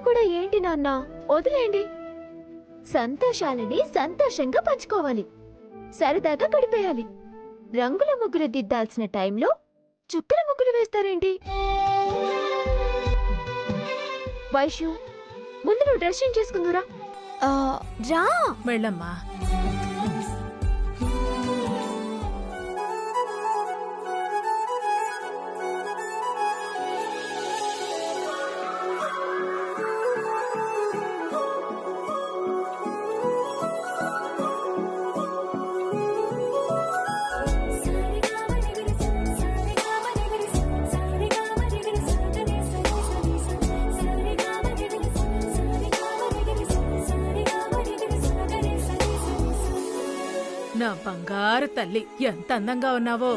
కూడా ఏంటి నాన్న, వదిలేండి. సంతోషాలని సంతోషంగా పంచుకోవాలి, సరదాగా గడిపేయాలి. రంగుల ముగ్గులు దిద్దాల్సిన టైంలో చుక్కల ముగ్గులు వేస్తారేంటి? వైషు, ముందు నువ్వు డ్రెస్ చేంజ్ చేసుకుందురా. రా వెళ్ళమ్మా. నా బంగారు తల్లి, ఎంత అందంగా ఉన్నావో.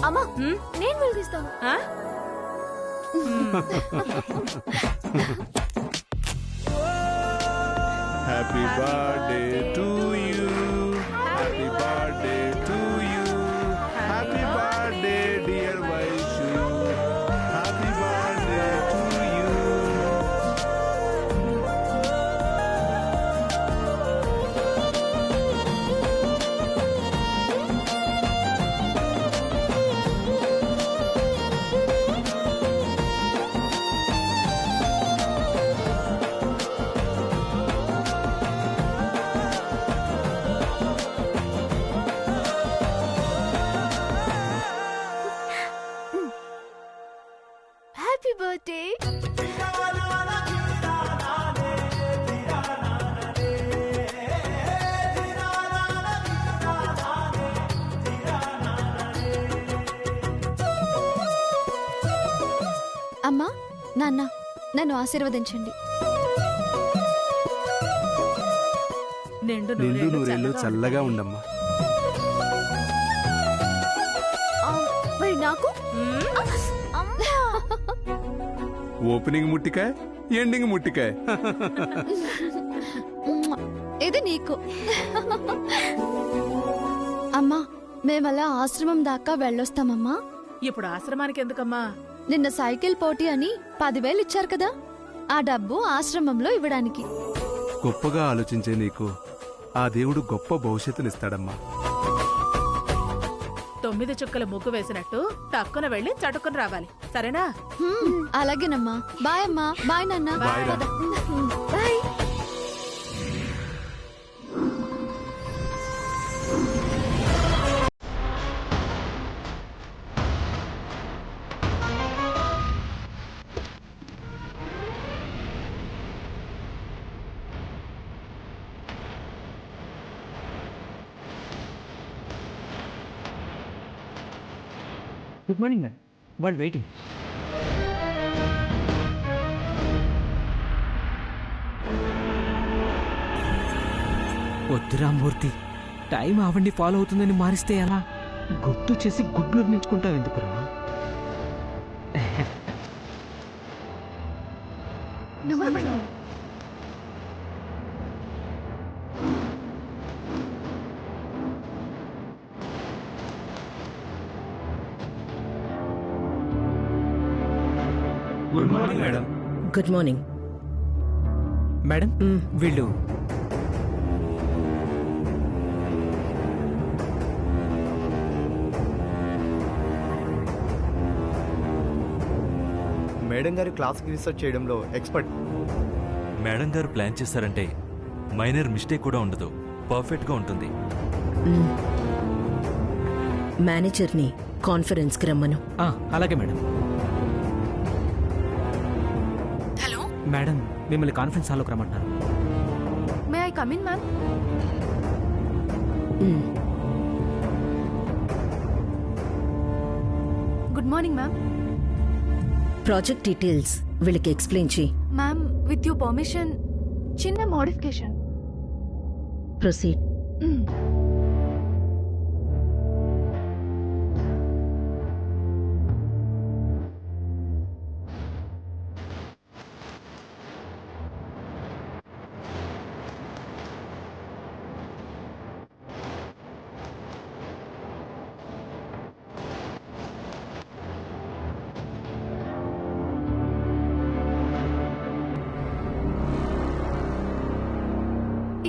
అమ్మా, నేను వెలిగిస్తాను. Happy birthday to you, happy birthday to you, happy birthday dear Vaishu, happy birthday to you. Happy birthday. అమ్మా, నాన్న, నన్ను ఆశీర్వదించండి. నిండు నిండు నూరేళ్ళు నూరేళ్ళు చల్లగా ఉండమ్మా. మరి నాకు ఓపెనింగ్ ముట్టికాయ, ఎండింగ్ ముట్టికాయ. ఇది నీకు. అమ్మా, మేమలా ఆశ్రమం దాకా వెళ్ళొస్తామమ్మా. ఇప్పుడు ఆశ్రమానికి ఎందుకమ్మా? నిన్న సైకిల్ పోటీ అని 10,000 ఇచ్చారు కదా, ఆ డబ్బు ఆశ్రమంలో ఇవ్వడానికి. గొప్పగా ఆలోచించే నీకు ఆ దేవుడు గొప్ప భవిష్యత్తునిస్తాడమ్మా. 9 చుక్కల ముగ్గు వేసినట్టు టక్కున వెళ్ళి చటుక్కుని రావాలి, సరేనా? అలాగేనమ్మా. బాయ్ అమ్మా. బాయ్ నాన్న. బాయ్ రా. బాయ్. గుడ్ మార్నింగ్ మ్యామ్, వాళ్ళు వెయిటింగ్. వద్దు రామ్మూర్తి, టైం ఆవండి ఫాలో అవుతుందని మారిస్తే ఎలా? గుర్తు చేసి గుడ్లు నిర్మించుకుంటావు ఎందుకురా? Good morning madam. Good morning madam, వీళ్ళు మేడం గారు క్లాస్కి రీసెర్చ్ చేయడంలో ఎక్స్పర్ట్. మేడం గారు ప్లాన్ చేశారంటే మైనర్ మిస్టేక్ కూడా ఉండదు, పర్ఫెక్ట్గా ఉంటుంది. మేనేజర్ని కాన్ఫరెన్స్కి రమ్మను. అలాగే మేడం. హలో మేడం, మిమ్మల్ని కాన్ఫరెన్స్ హాల్లోకి రమ్మంటారు. May I come in ma'am? Good morning ma'am. Project details వీళ్ళకి ఎక్స్ప్లెయిన్ చేయి. మ్యామ్, విత్ యువర్ పర్మిషన్, చిన్న మోడిఫికేషన్. ప్రొసీడ్.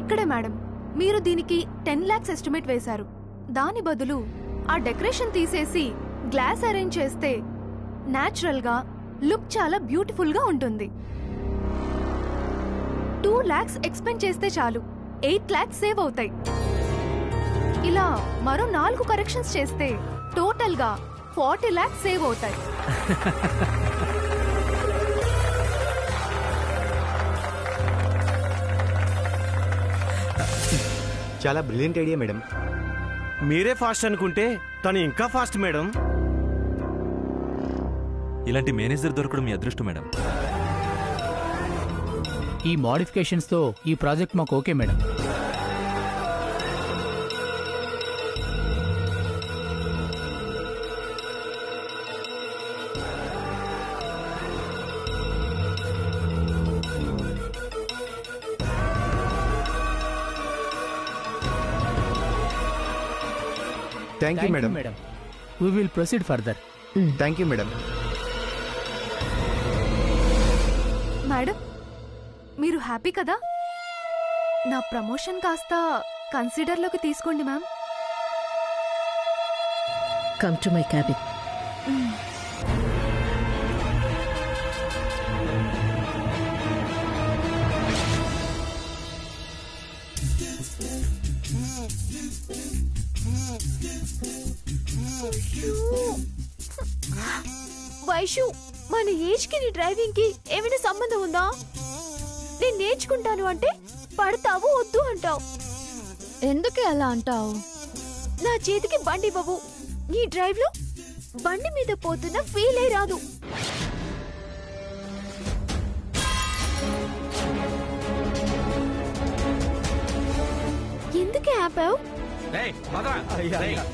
ఇక్కడే మేడం. మీరు దీనికి 10 lakhs ఎస్టిమేట్ వేశారు. దాని బదులు ఆ డెకరేషన్ తీసేసి గ్లాస్ అరేంజ్ చేస్తే న్యాచురల్ గా లుక్ చాలా బ్యూటిఫుల్ గా ఉంటుంది. 2 lakhs ఎక్స్పెండ్ చేస్తే చాలు 8 lakhs సేవ్ అవుతాయి. ఇలా మరో 4 కరెక్షన్స్ చేస్తే టోటల్ గా 40 lakhs సేవ్ అవుతాయి. చాలా బ్రిలియంట్ ఐడియా మేడం. మీరే ఫాస్ట్ అనుకుంటే తను ఇంకా ఫాస్ట్ మేడం. ఇలాంటి మేనేజర్ దొరకడం మీ అదృష్టం మేడం. ఈ మోడిఫికేషన్స్ తో ఈ ప్రాజెక్ట్ మాకు okay madam. Thank you madam. Madam we will proceed further. Thank you madam. Madam, మీరు హ్యాపీ కదా? నా ప్రమోషన్ కాస్త కన్సిడర్లోకి తీసుకోండి ma'am. Come to my cabin. Vaishu, మన ఏజ్ కి నీ డ్రైవింగ్ కి ఏమైనా సంబంధం ఉందా? నేను నేర్చుకుంటాను అంటే పడతావు, వద్దు అంటావు. ఎందుకే అలా అంటావు? నా చేతికి బండి ఇవ్వవు. నీ డ్రైవ్ లో బండి మీద పోతున్న ఫీలే రాదు. ఎందుకే ఆపావు?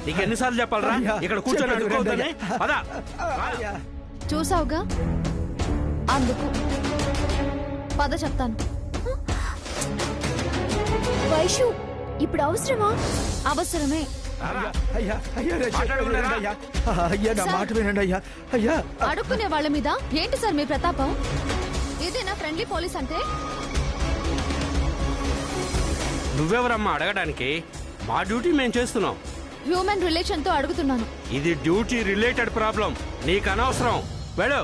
నీకు ఎన్నిసార్లు చెప్పాలరా ఇక్కడ కూర్చొని అడుగుకోవద్దని? పదా. చూసావుగా, అందుకు పద చెప్తాను. వైషు, ఇప్పుడు అవసరమా? అవసరమే. మాట వినండి అయ్యా. అయ్యా అడుక్కునే వాళ్ళ మీద ఏంటి సార్ మీ ప్రతాపం? ఇదేనా ఫ్రెండ్లీ పోలీస్ అంటే? నువ్వెవరమ్మా అడగడానికి? మా డ్యూటీ మేము చేస్తున్నాం. హ్యూమన్ రిలేషన్ తో అడుగుతున్నాను. ఇది డ్యూటీ రిలేటెడ్ ప్రాబ్లం, నీకు అనవసరం. వెళ్ళు.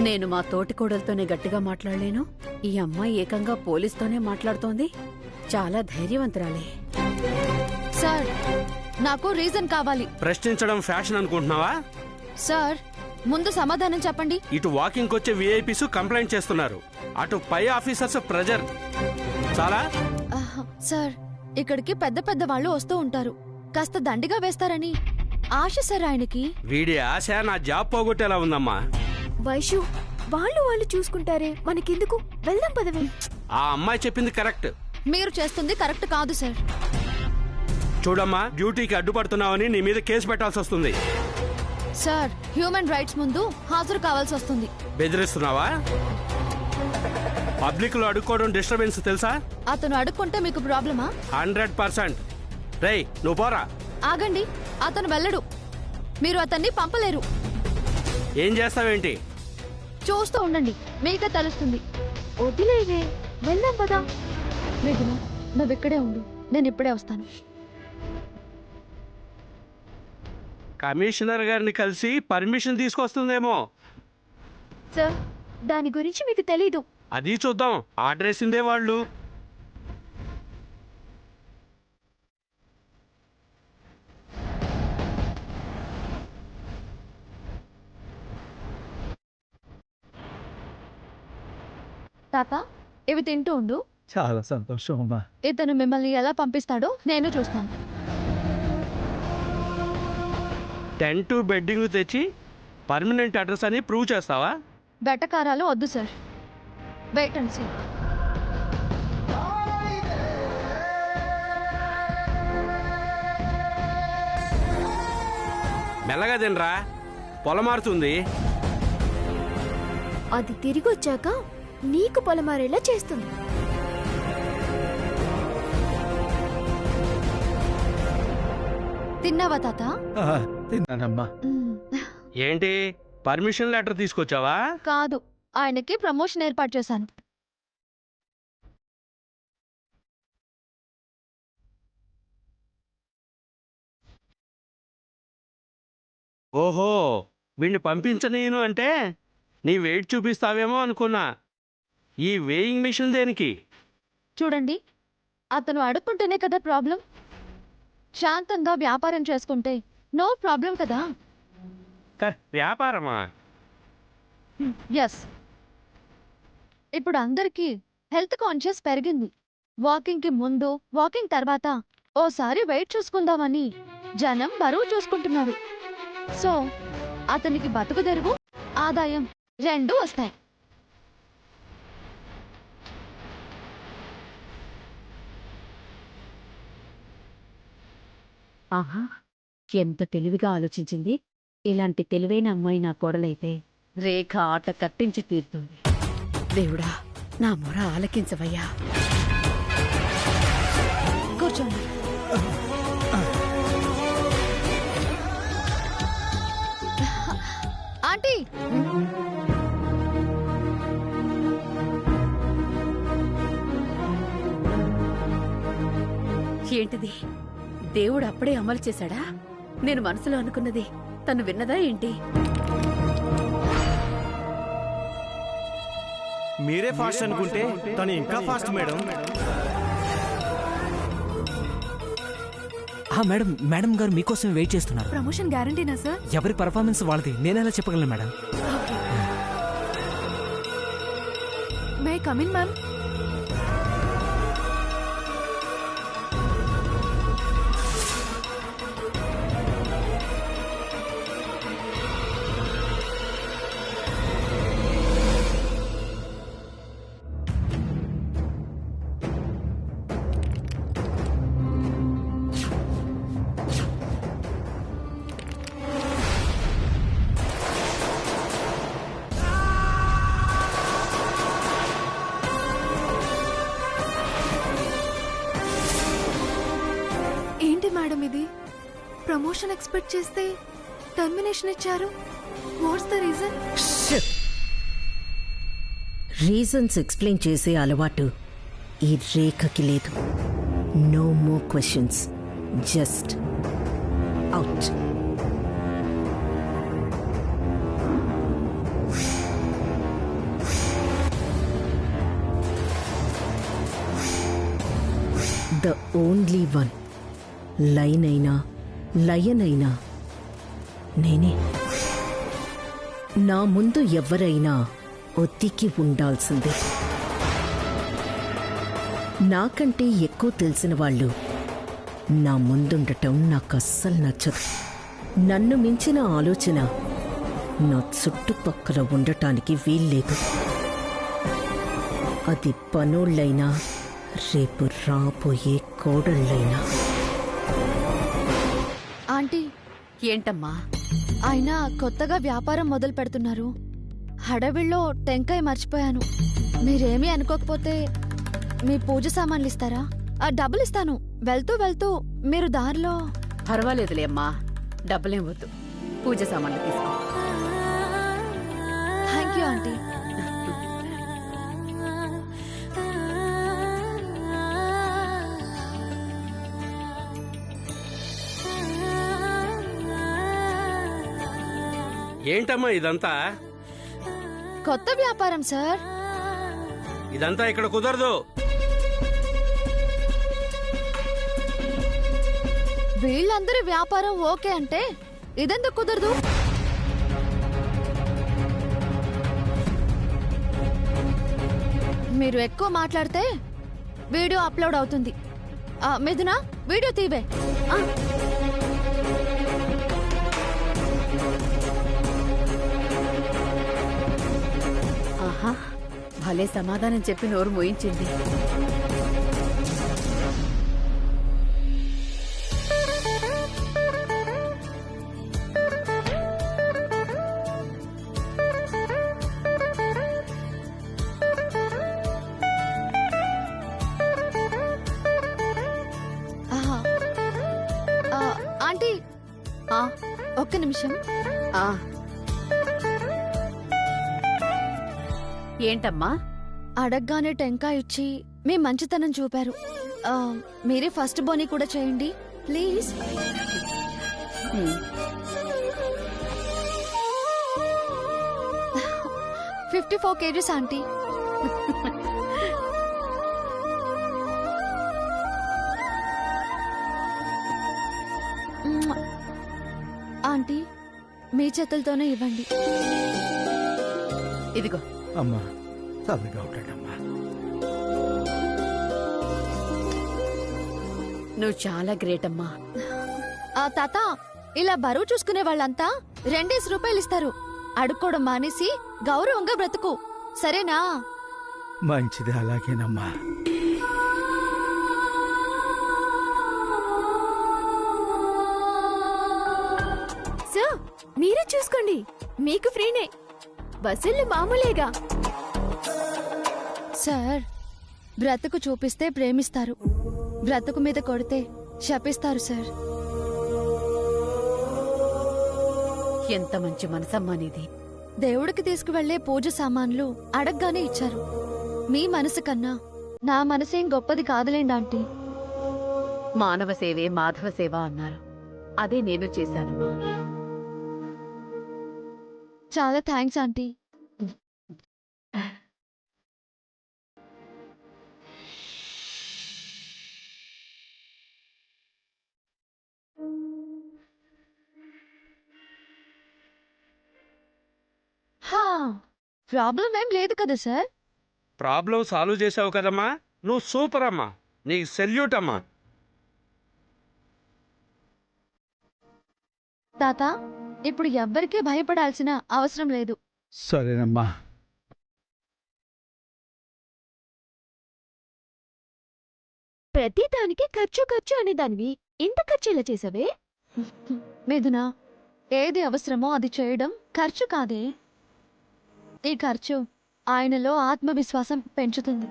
నేను మా తోటికోడలతోనే గట్టిగా మాట్లాడలేను. ఈ అమ్మాయి ఏకంగా పోలీస్తోనే మాట్లాడుతోంది. చాలా ధైర్యవంతురాలే. సార్, నాకు రీజన్ కావాలి. ప్రశ్నించడం ఫ్యాషన్ అనుకుంటున్నావా? సార్, ముందు సమాధానం చెప్పండి. ఇటు వాకింగ్ వచ్చే విఐపీస్ కంప్లైంట్ చేస్తున్నారు, అటు పై ఆఫీసర్స్ ప్రెజర్. చాలా సార్, ఇక్కడికి పెద్ద పెద్ద వాళ్ళు వస్తూ ఉంటారు. కాస్త దండిగా వేస్తారని ఆశ సార్ ఆయనకి. వీడి ఆశ నా జాబ్ పోగొట్టేలా ఉందమ్మా. వైషు, వాళ్ళు చూసుకుంటారే, మనకెందుకు? వెళ్దాం పదవే. ఆ అమ్మాయి చెప్పింది కరెక్ట్. మీరు చేస్తుంది కరెక్ట్ కాదు సార్. చూడమ్మా, డ్యూటీకి అడ్డుపడుతున్నావని నీ మీద కేసు పెట్టాల్సి వస్తుంది. సార్, హ్యూమన్ రైట్స్ ముందు హాజరు కావాల్సి వస్తుంది. బెదిరిస్తున్నావా? పబ్లిక్ లో అడుక్కోవడం డిస్టర్బెన్స్ తెలుసా? అతను అడుక్కుంటే మీకు ప్రాబ్లమా? 100%. రేయ్, నువ్వు పోరా. ఆగండి, అతను వెళ్ళడు. మీరు అతన్ని పంపలేరు. ఏం చేస్తావేంటి? చూస్తూ ఉండండి, మీకే తెలుస్తుంది. వదిలేవే, వెళ్దాం పదా. మేఘన, నువ్వు ఇక్కడే ఉండు, నేను ఇప్పుడే వస్తాను. కమిషనర్ గారిని కలిసి పర్మిషన్ తీసుకొస్తుందేమో. సార్, దాని గురించి మీకు తెలీదు. అది చూద్దాం. ఆర్డర్ వేసిందే వాళ్ళు. తాత, ఇవి తింటూ ఉండు. చాలా సంతోషం అమ్మా. ఇతను మిమ్మల్ని ఎలా పంపిస్తాడో నేను చూస్తాను. 10 బెడ్డింగ్ తెచ్చి పర్మనెంట్ అడ్రస్ అని ప్రూవ్ చేస్తావా? బెటకారాలు వద్దు సార్. Wait and see. మెల్లగా తినరా, పొలమారుతుంది. అది తిరిగి వచ్చాక నీకు పొలమారేలా చేస్తుంది. తిన్నావా తాత? తిన్నానమ్మా. ఏంటి, పర్మిషన్ లెటర్ తీసుకొచ్చావా? కాదు, ఆయనకి ప్రమోషన్ ఏర్పాటు చేశాను. ఓహో, వీడిని పంపించనీను అంటే నీ వెయిట్ చూపిస్తావేమో అనుకున్నా. ఈ వేయింగ్ మిషన్ దేనికి? చూడండి, అతను అడుక్కుంటేనే కదా ప్రాబ్లం. శాంతంగా వ్యాపారం చేసుకుంటే నో ప్రాబ్లం కదా. వ్యాపారమా? ఎస్. ఇప్పుడు అందరికీ హెల్త్ కాన్షియస్ పెరిగింది. వాకింగ్కి ముందు, వాకింగ్ తర్వాత ఓసారి వెయిట్ చూసుకుందామని జనం బరువు చూసుకుంటున్నారు. సో అతనికి బతుకు తెరువు, ఆదాయం రెండూ వస్తాయి. ఆహా, ఎంత తెలివిగా ఆలోచించింది. ఇలాంటి తెలివైన అమ్మాయి నా కోడలైతే రేఖ ఆట కట్టించి తీరుతుంది. దేవుడా, నా మొర ఆలకించవయ్యా. కూర్చోండి. ఆంటీ, ఏంటిది? దేవుడు అప్పుడే అమలు చేశాడా? నేను మనసులో అనుకున్నది తను విన్నదా ఏంటి? మీరే ఫాస్ట్ అనుకుంటే తను ఇంకా ఫాస్ట్ మేడం. మేడం, మేడం గారు మీకోసం వెయిట్ చేస్తున్నారు. ప్రమోషన్ గ్యారంటీనా సార్? ఎవరి పర్ఫార్మెన్స్ వాళ్ళది, నేనెలా చెప్పగలను madam? May come in ma'am. ఏంటి మేడం ఇది? ప్రమోషన్ ఎక్స్పెక్ట్ చేస్తే టర్మినేషన్ ఇచ్చారు. What's the reason? Reasons explain చేసే అలవాటు ఈ రేఖకి లేదు. No more questions, just out. The only one, line అయినా లయన్ అయినా నేనే. నా ముందు ఎవరైనా ఒత్తికి ఉండాల్సిందే. నాకంటే ఎక్కువ తెలిసిన వాళ్ళు నా ముందుండటం నాకు అస్సలు నచ్చదు. నన్ను మించిన ఆలోచన నా చుట్టుపక్కల ఉండటానికి వీల్లేదు. అది పనోళ్ళైనా రేపు రాబోయే కోడళ్ళైనా. ఆంటీ, ఏంటమ్మా? ఆయన కొత్తగా వ్యాపారం మొదలు పెడుతున్నారు. హడవిల్లో టెంకాయ మర్చిపోయాను. మీరేమీ అనుకోకపోతే మీ పూజ సామాన్లు ఇస్తారా? డబ్బులు ఇస్తాను. వెళ్తూ వెళ్తూ మీరు దారిలో. పర్వాలేదులే అమ్మా, డబ్బులేం వద్దు. పూజ సామాన్లు తీసుకో. Thank you aunty. ఏంటమ్మా ఇదంతా? కొత్త వ్యాపారం సార్. ఇదంతా ఇక్కడ కుదరదు. వీళ్ళందరి వ్యాపారం ఓకే అంటే ఇదెందుకు కుదరదు? మీరు ఎక్కువ మాట్లాడితే వీడియో అప్లోడ్ అవుతుంది. మిథున, వీడియో తీవే. ఆహా, భలే సమాధానం చెప్పి నోరు మోయించింది. ఆంటీ, ఒక్క నిమిషం. ఏంటమ్మా? అడగ్గానే టెంకాయ ఇచ్చి మీ మంచితనం చూపారు. మీరే ఫస్ట్ బోని కూడా చేయండి ప్లీజ్. 54 kgs aunty. ఆంటీ మీ చేతులతోనే ఇవ్వండి. ఇదిగో. అమ్మా చల్లగా ఉంటాడమ్మా. నువ్వు చాలా గ్రేట్ అమ్మా. తాత, ఇలా బరువు చూసుకునే వాళ్ళంతా 2 రూపాయలు ఇస్తారు. అడుక్కోవడం మానేసి గౌరవంగా బ్రతుకు, సరేనా? మంచిది, అలాగేనమ్మా. సార్ మీరే చూసుకోండి, మీకు ఫ్రీనే, బస్సులు మామూలేగా. సార్, బ్రతుకు చూపిస్తే ప్రేమిస్తారు, బ్రతుకు మీద కొడితే శపిస్తారు సార్. ఎంత మంచి మనసమ్మా నీది. దేవుడికి తీసుకువెళ్లే పూజ సామాన్లు అడగ్గానే ఇచ్చారు. మీ మనసు కన్నా నా మనసేం గొప్పది కాదులేండి ఆంటీ. మానవ సేవే మాధవ సేవ అన్నారు, అదే నేను చేశాను. చాలా థ్యాంక్స్ ఆంటీ. ప్రాబ్లం ఏం లేదు కదా సార్? ప్రాబ్లం సాల్వ్ చేసావు కదమ్మా, నువ్వు సూపర్ అమ్మా, నీకు సెల్యూట్ అమ్మా. తాత, ఇప్పుడు ఎవ్వరికీ భయపడాల్సిన అవసరం లేదు. సరేనమ్మా. ప్రతి దానికి ఖర్చు ఖర్చు అనేదానివి, ఇంత ఖర్చు ఎలా చేసావే? మిథున, ఏది అవసరమో అది చేయడం ఖర్చు కాదే. ఈ ఖర్చు ఆయనలో ఆత్మవిశ్వాసం పెంచుతుంది.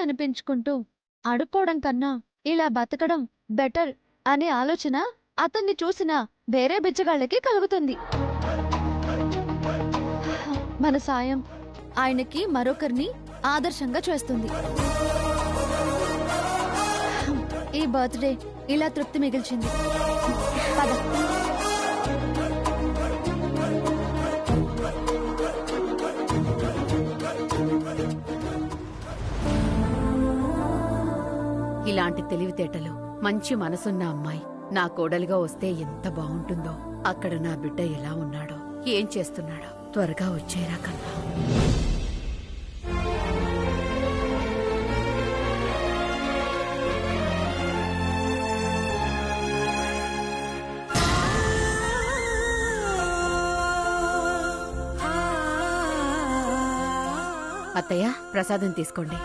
అనిపించుకుంటూ అడుక్కోవడం కన్నా ఇలా బతకడం బెటర్ అనే ఆలోచన అతన్ని చూసిన వేరే బిచ్చగాళ్ళకి కలుగుతుంది. మన సాయం ఆయనకి మరొకరిని ఆదర్శంగా చేస్తుంది. ఈ బర్త్డే ఇలా తృప్తి మిగిల్చింది. పద. ఇలాంటి తెలివితేటలు, మంచి మనసున్న అమ్మాయి నా కోడలిగా వస్తే ఎంత బాగుంటుందో. అక్కడ నా బిడ్డ ఎలా ఉన్నాడో, ఏం చేస్తున్నాడో త్వరగా వచ్చేరా కన్నా. అత్తయ్య, ప్రసాదం తీసుకోండి.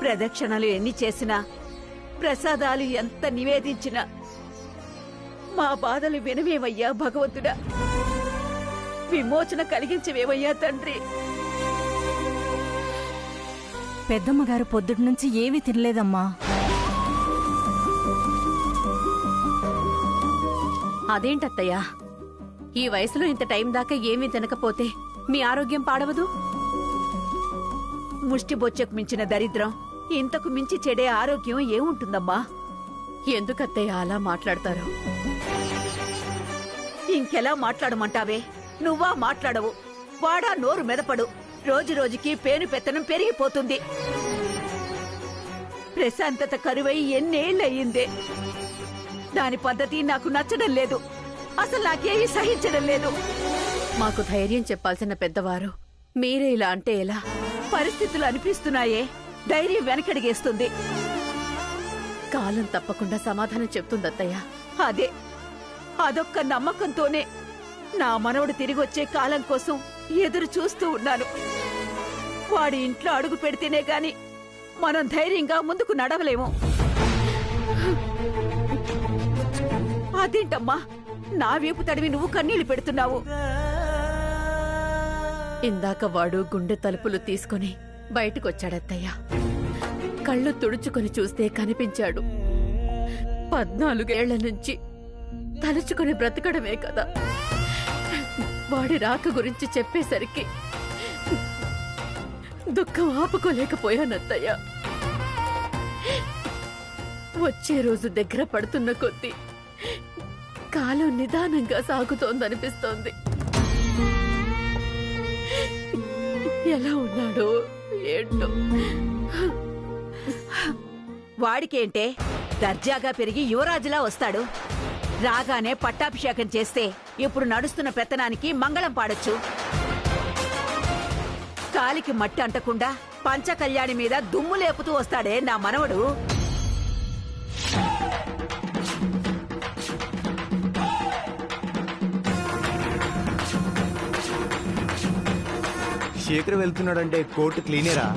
ప్రదక్షిణలు ఎన్ని చేసినా, ప్రసాదాలు ఎంత నివేదించినా మా బాధలు వినవేవయ్యా భగవంతుడా, విమోచన కలిగించవేవయ్యా తండ్రి. పెద్దమ్మగారు పొద్దుటి నుంచి ఏమీ తినలేదమ్మా. అదేంటత్తయ్యా, ఈ వయసులో ఇంత టైం దాకా ఏమీ తినకపోతే మీ ఆరోగ్యం పాడవదు? ముష్టి బొచ్చకు మించిన దరిద్రం, ఇంతకు మించి చెడే ఆరోగ్యం ఏముంటుందమ్మా? ఎందుకత్తయ్య అలా మాట్లాడతారు? ఇంకెలా మాట్లాడమంటావే? నువ్వా మాట్లాడవు, వాడా నోరు మెదపడు. రోజు రోజుకి పేను పెత్తనం పెరిగిపోతుంది. ప్రశాంతత కరువై ఎన్నేళ్లయ్యిందే. దాని పద్ధతి నాకు నచ్చడం లేదు, అసలు నాకేమీ సహించడం లేదు. మాకు ధైర్యం చెప్పాల్సిన పెద్దవారు మీరే ఇలా అంటే ఎలా? పరిస్థితులు అనిపిస్తున్నాయే, ధైర్యం వెనకడిగేస్తుంది. కాలం తప్పకుండా సమాధానం చెప్తుందత్తయ్య. అదొక్క నమ్మకంతోనే నా మనవడు తిరిగొచ్చే కాలం కోసం ఎదురు చూస్తూ ఉన్నాను. వాడి ఇంట్లో అడుగు పెడితేనే గాని మనం ధైర్యంగా ముందుకు నడవలేము. అదేంటమ్మా, నా వైపు తడివి నువ్వు కన్నీళ్లు పెడుతున్నావు? ఇందాక వాడు గుండె తలుపులు తీసుకుని బయటకొచ్చాడత్తయ్య. కళ్ళు తుడుచుకొని చూస్తే కనిపించాడు. 14 ఏళ్ల నుంచి తలుచుకుని బ్రతకడమే కదా. వాడి రాక గురించి చెప్పేసరికి దుఃఖం ఆపుకోలేకపోయానత్తయ్య. వచ్చే రోజు దగ్గర పడుతున్న కొద్దీ కాలం నిదానంగా సాగుతోందనిపిస్తోంది. ఎలా ఉన్నాడో ఏంటో. వాడికేంటే దర్జాగా పెరిగి యువరాజులా వస్తాడు. రాగానే పట్టాభిషేకం చేస్తే ఇప్పుడు నడుస్తున్న పెత్తనానికి మంగళం పాడొచ్చు. కాలికి మట్టి అంటకుండా పంచకళ్యాణి మీద దుమ్ము లేపుతూ వస్తాడే నా మనవడు. శేఖర్ వెళ్తున్నాడంటే కోర్టు క్లీనేరా?